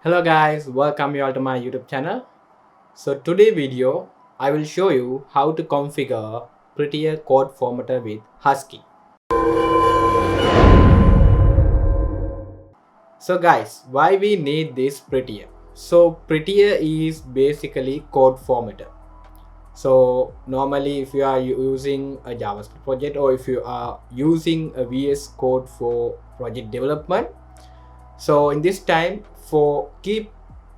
Hello guys, welcome you all to my YouTube channel. So today video I will show you how to configure Prettier code formatter with Husky. So guys, why we need this Prettier? So Prettier is basically code formatter. So normally if you are using a JavaScript project or if you are using a VS Code for project development, so in this time for keep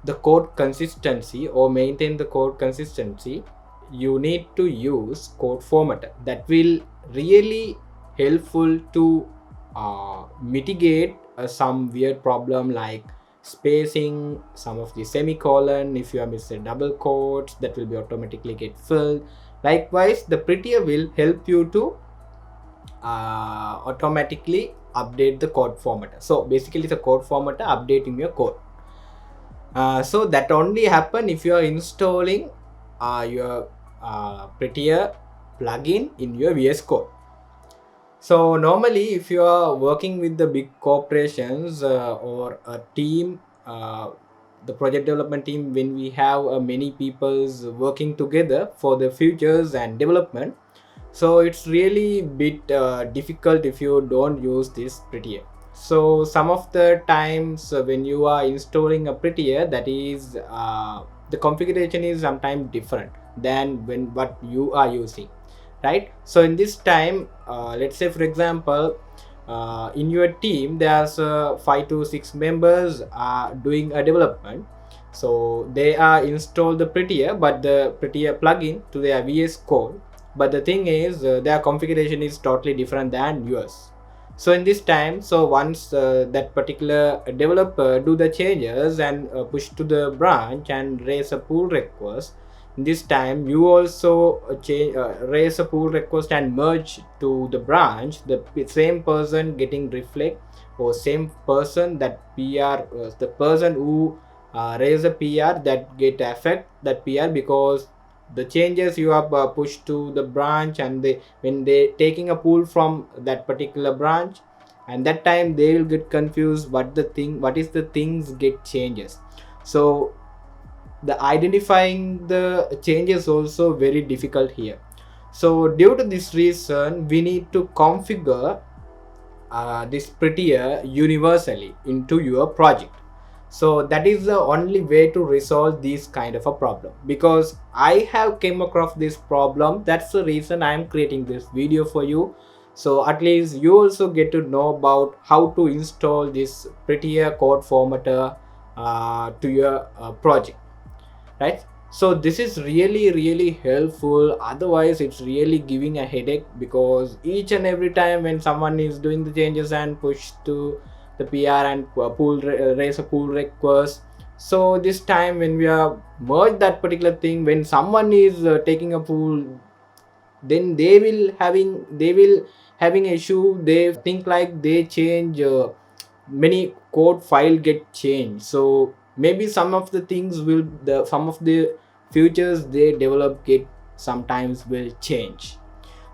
the code consistency or maintain the code consistency, you need to use code formatter. That will really helpful to mitigate some weird problem like spacing, some of the semicolon. If you are missing double quotes, that will be automatically get filled. Likewise, the Prettier will help you to automatically update the code formatter. So basically the code formatter updating your code. So that only happen if you are installing your Prettier plugin in your VS Code. So normally if you are working with the big corporations or a team, the project development team, when we have many peoples working together for the futures and development, so it's really bit difficult if you don't use this Prettier. So some of the times when you are installing a Prettier, that is the configuration is sometimes different than when what you are using, right? So in this time, let's say for example, in your team there's 5 to 6 members doing a development. So they are installed the Prettier, but the Prettier plugin to their VS Code, but the thing is their configuration is totally different than yours. So in this time, so once that particular developer do the changes and push to the branch and raise a pull request, in this time you also raise a pull request and merge to the branch, the same person getting reflect, or same person that PR, the person who raise a PR that get affect that PR, because the changes you have pushed to the branch, and they when they taking a pull from that particular branch, and that time they will get confused what is the things get changes. So the identifying the changes also very difficult here. So due to this reason, we need to configure this Prettier universally into your project. So that is the only way to resolve this kind of a problem, because I have came across this problem. That's the reason I am creating this video for you, so at least you also get to know about how to install this Prettier code formatter to your project, right? So this is really helpful. Otherwise it's really giving a headache, because each and every time when someone is doing the changes and push to the PR and raise a pull request, so this time when we are merge that particular thing, when someone is taking a pull, then they will having issue. They think like they change many code file get changed. So maybe some of the things will some of the features they develop get sometimes will change.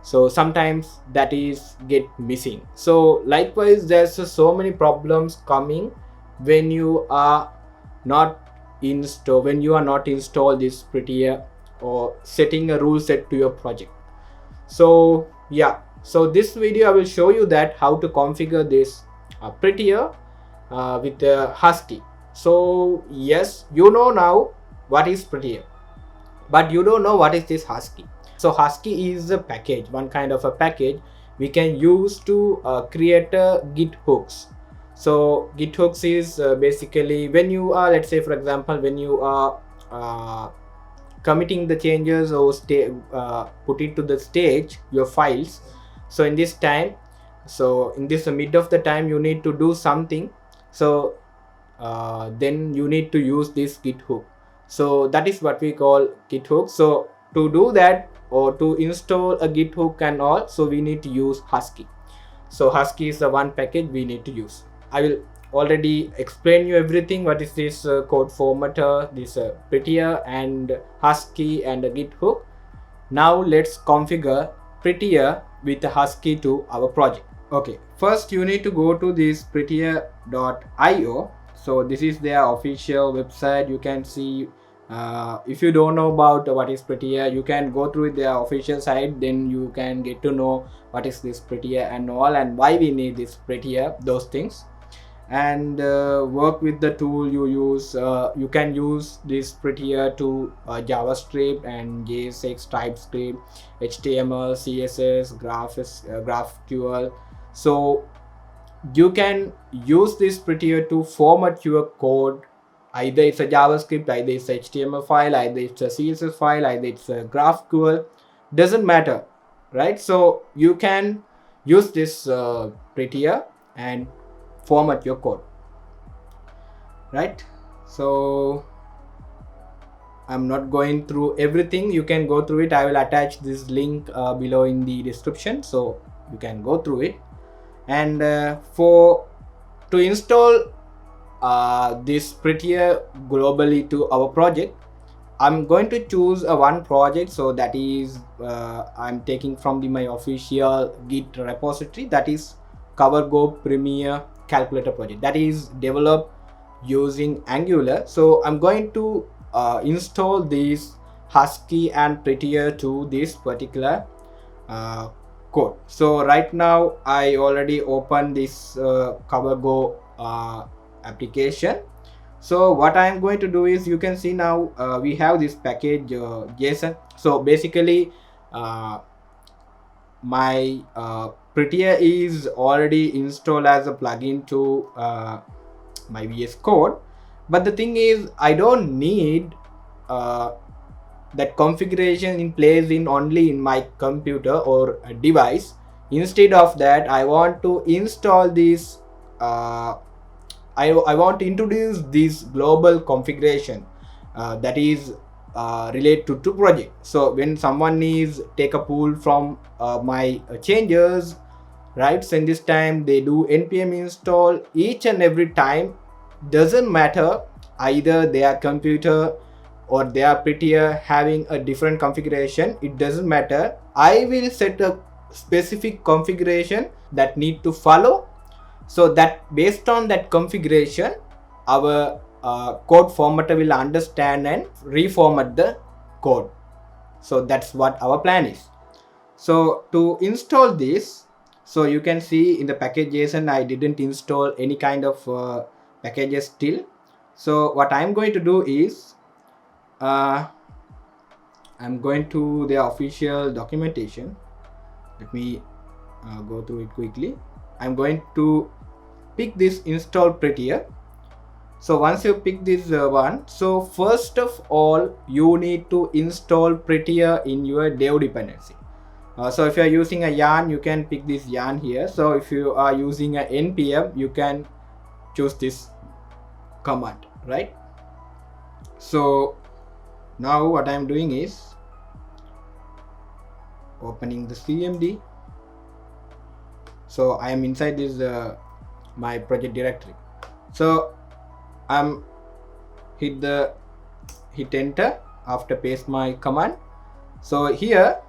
So sometimes that is get missing. So likewise there's so many problems coming when you are not install this Prettier or setting a rule set to your project. So yeah, so this video I will show you that how to configure this Prettier with Husky. So yes, you know now what is Prettier, but you don't know what is this Husky. So Husky is a package, one kind of a package we can use to create Git hooks. So Git hooks is basically when you are, let's say for example, when you are committing the changes or put it to the stage your files. So in this time, so in this mid of the time you need to do something. So then you need to use this Git hook. So that is what we call Git hook. So to do that, or to install a Git hook and all, so we need to use Husky. So Husky is the one package we need to use. I will already explain you everything, what is this code formatter, this Prettier and Husky and a Git hook. Now let's configure Prettier with Husky to our project. Okay, first you need to go to this prettier.io So this is their official website. You can see, if you don't know about what is Prettier, you can go through their official site, then you can get to know what is this Prettier and all, and why we need this Prettier, those things. And work with the tool you use. You can use this Prettier to JavaScript and JSX, TypeScript, HTML, CSS, GraphQL. So you can use this Prettier to format your code. Either it's a JavaScript, either it's a HTML file, either it's a CSS file, either it's a GraphQL, doesn't matter, right? So you can use this Prettier and format your code, right? So I'm not going through everything. You can go through it. I will attach this link below in the description, so you can go through it. And to install this Prettier globally to our project, I'm going to choose one project. So that is I'm taking from my official Git repository, that is CoverGo Premier Calculator project, that is developed using Angular. So I'm going to install this Husky and Prettier to this particular code. So right now I already opened this CoverGo application. So what I am going to do is, you can see now we have this package JSON. So basically my Prettier is already installed as a plugin to my VS Code, but the thing is I don't need that configuration in place in only in my computer or a device. Instead of that, I want to install this I want to introduce this global configuration that is related to project. So when someone is take a pull from my changes, right, so in this time they do npm install each and every time, doesn't matter either their computer or they are Prettier having a different configuration, it doesn't matter. I will set a specific configuration that need to follow, so that based on that configuration our code formatter will understand and reformat the code. So that's what our plan is. So to install this, so you can see in the package.json I didn't install any kind of packages still. So what I'm going to do is I'm going to the official documentation. Let me go through it quickly. I'm going to pick this install Prettier. So once you pick this one, so first of all you need to install Prettier in your dev dependency. So if you are using a yarn, you can pick this yarn here. So if you are using a npm, you can choose this command, right? So now what I'm doing is opening the cmd. So I am inside this my project directory. So I'm hit enter after paste my command. So here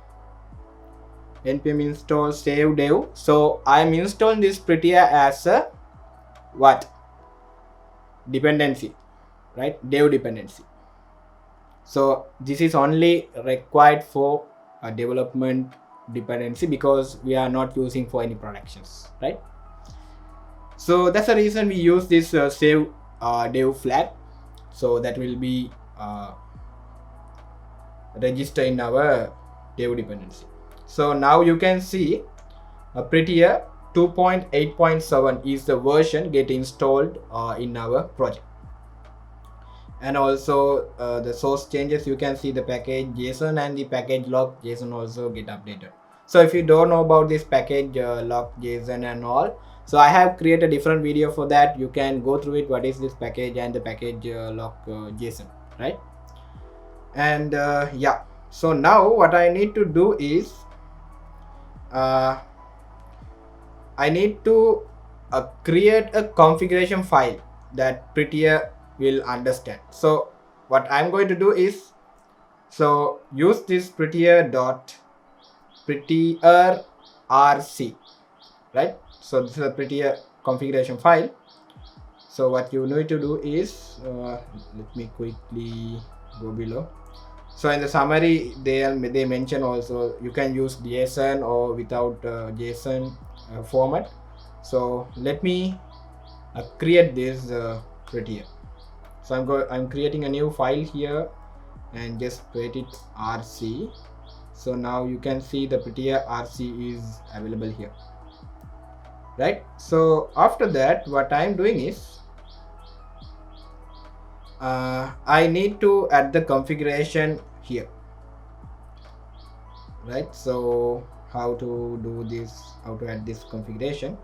npm install save dev. So I'm installing this Prettier as a what dependency, right? Dev dependency. So this is only required for a development dependency because we are not using for any productions, right? So that's the reason we use this save dev flag. So that will be registered in our dev dependency. So now you can see Prettier 2.8.7 is the version get installed in our project. And also the source changes, you can see the package JSON and the package log JSON also get updated. So if you don't know about this package log JSON and all, so I have created a different video for that. You can go through it, what is this package and the package log JSON, right? And yeah, so now what I need to do is I need to create a configuration file that Prettier will understand. So what I'm going to do is, so use this prettierrc, right? So this is a Prettier configuration file. So what you need to do is let me quickly go below. So in the summary they mention also you can use JSON or without JSON format. So let me create this Prettier. So I'm creating a new file here and just Prettier-rc. So now you can see the Prettier-rc is available here, right? So after that, what I'm doing is I need to add the configuration here, right? So how to do this, how to add this configuration?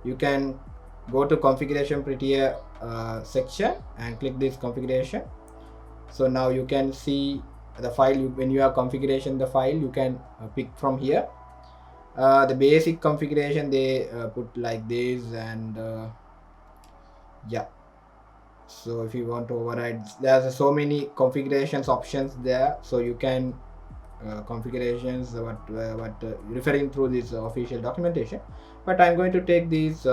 You can go to configuration Prettier section and click this configuration. So now you can see the file. When you are configuration the file, you can pick from here. The basic configuration they put like this, and yeah. So if you want to override, there's so many configurations options there, so you can configurations what referring through this official documentation. But I'm going to take these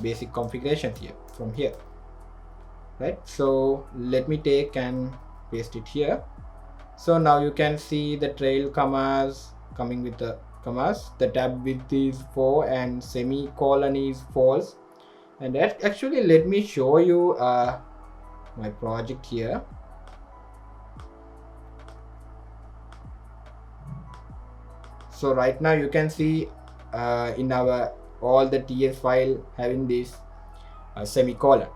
basic configurations here from here, right? So let me take and paste it here. So now you can see the trail commas coming with the commas. The tab width is 4 and semicolon is false. And that actually, let me show you my project here. So right now you can see in our all the TS file having this semicolon,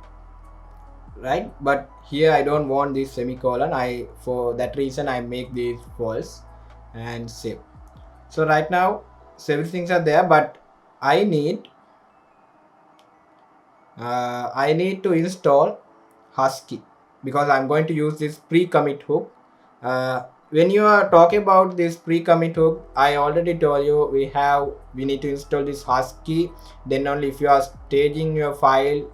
right? But here I don't want this semicolon. For that reason I make this false and save. So right now several things are there, but I need to install Husky because I'm going to use this pre-commit hook. When you are talking about this pre-commit hook, I already told you we need to install this Husky. Then only if you are staging your file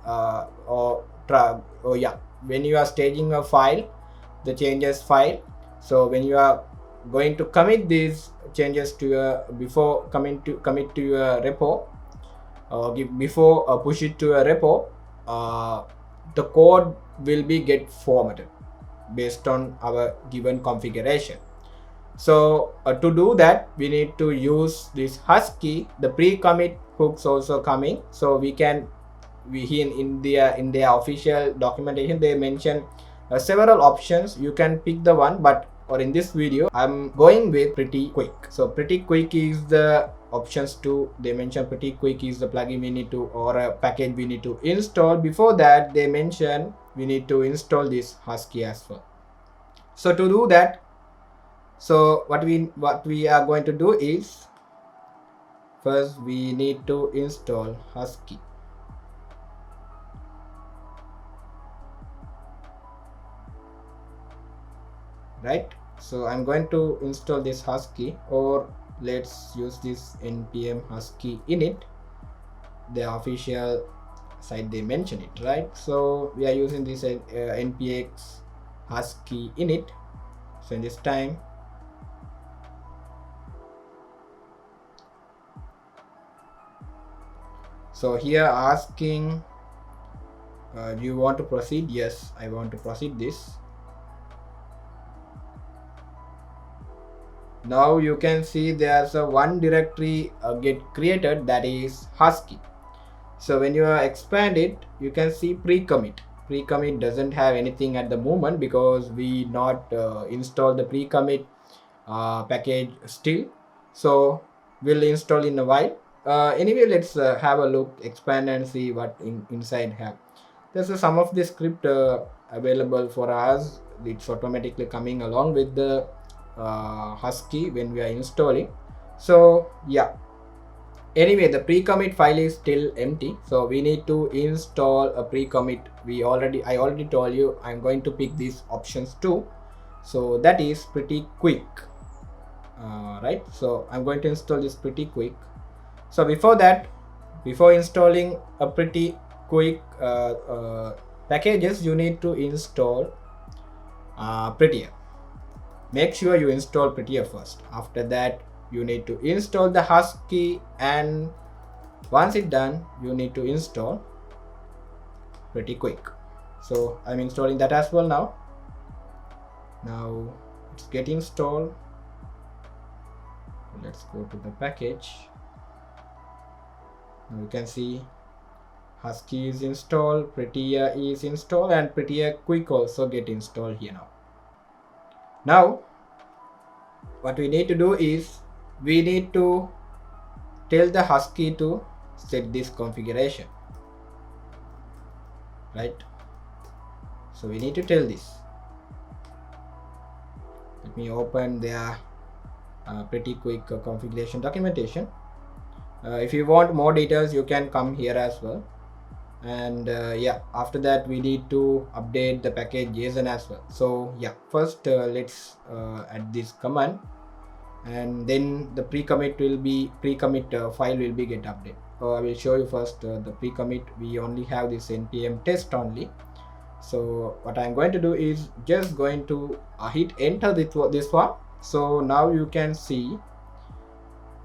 when you are staging your file, the changes file. So when you are going to commit these changes to your before commit to your repo, before push it to a repo, the code will be get formatted based on our given configuration. So to do that, we need to use this Husky. The pre-commit hooks also coming, so we can in their official documentation they mention several options. You can pick the one, but or in this video I'm going with Prettier-quick. So Prettier-quick is the options to they mention. Prettier-quick is the plugin we need to, or a package we need to install. Before that they mention we need to install this Husky as well. So to do that, so what we are going to do is first we need to install Husky. Right, so I'm going to install this Husky, or let's use this npm husky init. The official site they mention it, right? So we are using this npx husky init. So in this time, so here asking do you want to proceed? Yes, I want to proceed this. Now you can see there's a one directory get created, that is Husky. So when you expand it, you can see pre-commit. Pre-commit doesn't have anything at the moment because we not install the pre-commit package still. So we'll install in a while. Anyway, let's have a look, expand and see what inside have. There's some of the script available for us. It's automatically coming along with the Husky when we are installing. So yeah, anyway, the pre-commit file is still empty, so we need to install a pre-commit. I already told you I'm going to pick these options too, so that is Prettier-quick, right? So I'm going to install this Prettier-quick. So before that, before installing a Prettier-quick packages, you need to install Prettier. Make sure you install Prettier first. After that, you need to install the Husky and Once it's done, you need to install Prettier-quick. So I'm installing that as well now. Now it's getting installed. Let's go to the package. Now you can see Husky is installed, Prettier is installed, and Prettier-quick also get installed here now. Now what we need to do is we need to tell the Husky to set this configuration, right? So we need to tell this. Let me open their Prettier-quick configuration documentation. If you want more details, you can come here as well. And yeah, after that we need to update the package JSON as well. So yeah, first let's add this command, and then the pre-commit file will be get updated. I will show you first the pre-commit. We only have this npm test only. So what I'm going to do is just going to hit enter this one. So now you can see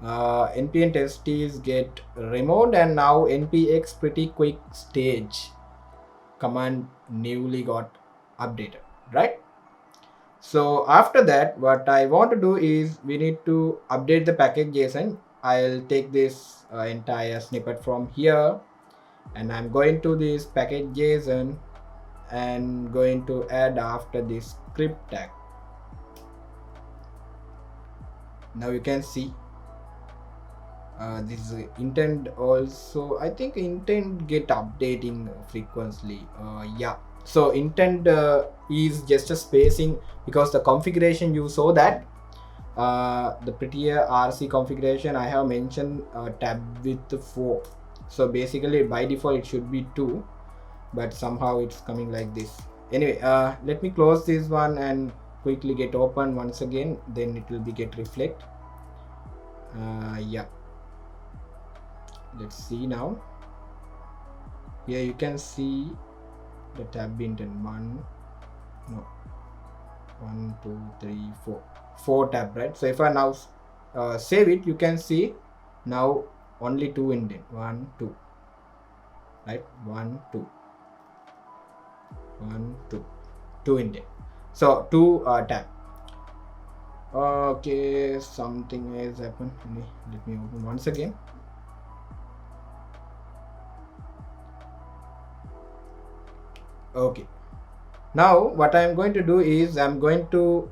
npm test is get removed, and now npx Prettier-quick stage command newly got updated, right? So after that, what I want to do is we need to update the package JSON. I'll take this entire snippet from here, and I'm going to this package JSON and going to add after this script tag. Now you can see this intent also. I think intent get updating frequently. Yeah, so intent is just a spacing, because the configuration you saw that the prettierrc configuration I have mentioned tab with 4. So basically by default it should be 2, but somehow it's coming like this. Anyway, let me close this one and quickly get open once again, then it will be get reflect. Yeah, let's see now. Here you can see the tab intent 1 2 3 4 tab, right? So if I now save it, you can see now only 2 indent, 1 2, right? 1 2 1 2 2 indent, so 2 tab. Okay, something has happened. Let me open once again. Okay, now what I am going to do is I'm going to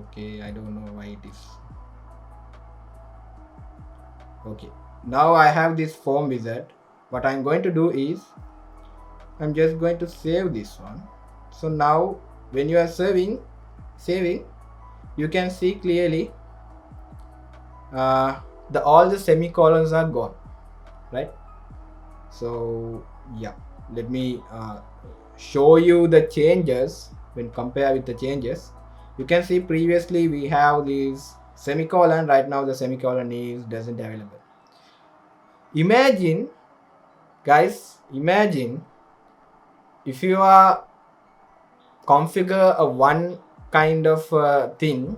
okay, I don't know why it is. Okay, now I have this form wizard. What I'm going to do is I'm just going to save this one. So now when you are saving, you can see clearly all the semicolons are gone, right? So yeah, let me show you the changes. When compare with the changes, you can see previously we have this semicolon. Right now the semicolon doesn't available. Imagine, guys, imagine if you are configure a one kind of thing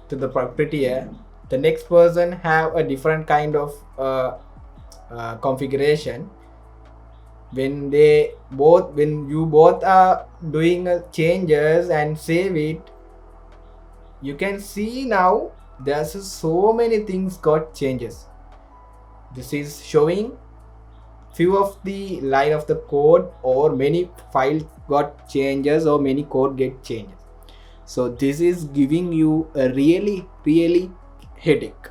to the Prettier, the next person have a different kind of configuration. When you both are doing changes and save it, you can see now there's so many things got changes. This is showing few of the line of the code, or many files got changes, or many code get changes. So this is giving you a really headache.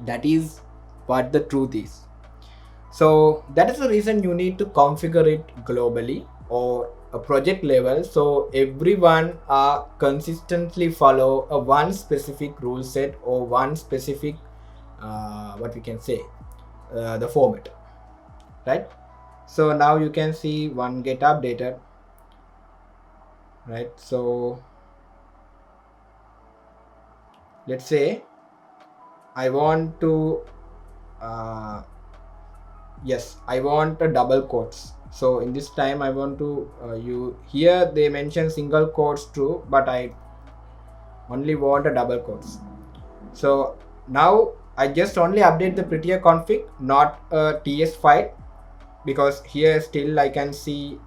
That is what the truth is. So that is the reason you need to configure it globally or a project level, so everyone consistently follow a one specific rule set or one specific what we can say the format, right? So now you can see one get updated, right? So let's say I want to yes, I want a double quotes. So in this time I want to here they mention single quotes true, but I only want a double quotes. So now I just only update the prettier config, not a ts file, because here still I can see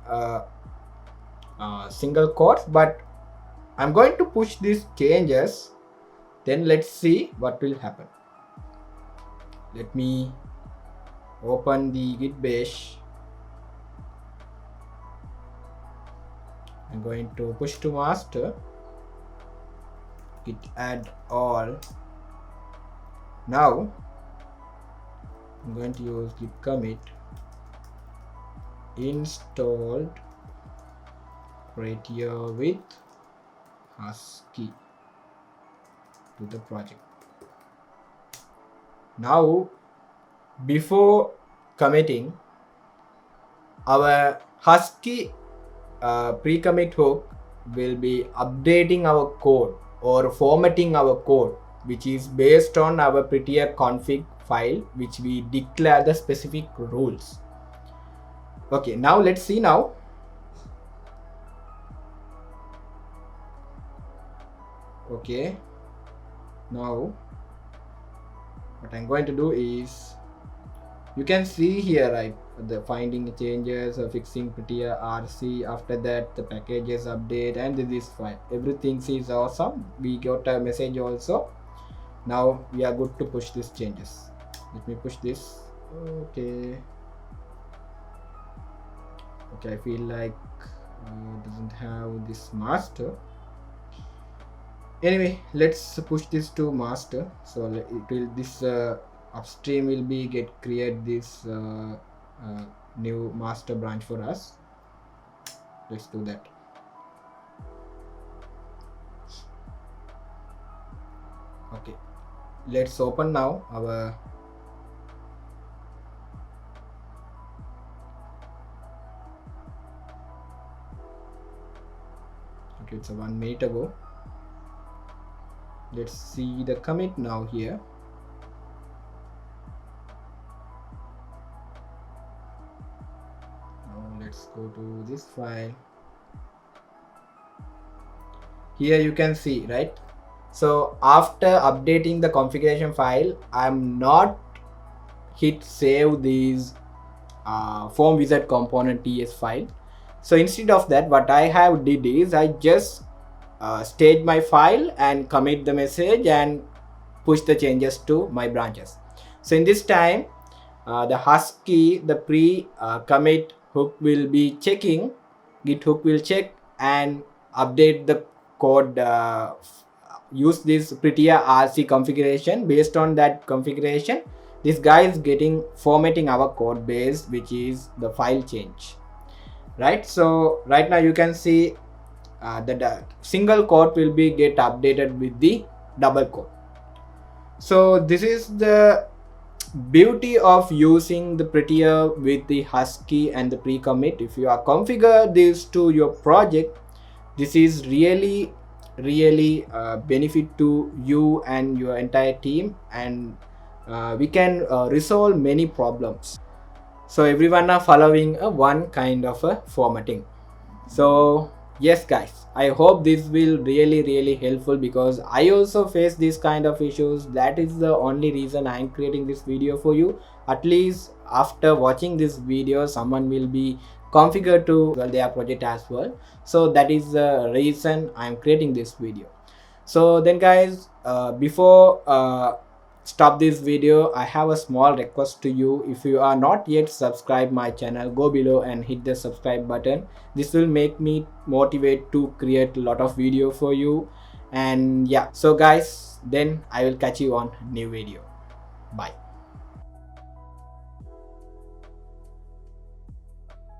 single quotes, but I'm going to push these changes, then let's see what will happen. Let me open the git bash. I'm going to push to master, git add all. Now I'm going to use git commit installed Prettier with Husky to the project. Now before committing, our Husky pre-commit hook will be updating our code or formatting our code, which is based on our prettier config file, which we declare the specific rules. Okay, now let's see now. Okay, now what I'm going to do is, you can see here, right, the finding changes, fixing prettierrc, after that the packages update, and this file, everything is awesome. We got a message also. Now we are good to push these changes. Let me push this. Okay, I feel like doesn't have this master. Anyway, let's push this to master. So it will, this upstream will be create this new master branch for us. Let's do that. Okay, let's open now our it's a 1 minute ago. Let's see the commit now here. Now let's go to this file. Here you can see, right? So after updating the configuration file, I'm not hit save these form wizard component ts file. So instead of that, what I have did is I just stage my file and commit the message and push the changes to my branches. So in this time, the Husky, the pre-commit hook will be checking, git hook will check and update the code, use this prettierrc configuration. Based on that configuration, this guy is getting formatting our code base, which is the file change, right? So right now you can see the single quote will be get updated with the double quote. So this is the beauty of using the Prettier with the Husky and the pre-commit. If you are configure this to your project, this is really benefit to you and your entire team, and we can resolve many problems. So everyone are following one kind of a formatting. So yes guys, I hope this will really helpful, because I also face this kind of issues. That is the only reason I'm creating this video for you. At least after watching this video, someone will be configured to their project as well. So that is the reason I'm creating this video. So then guys, before stop this video, I have a small request to you. If you are not yet subscribed my channel, go below and hit the subscribe button. This will make me motivate to create a lot of video for you. And yeah, so guys, then I will catch you on new video. Bye.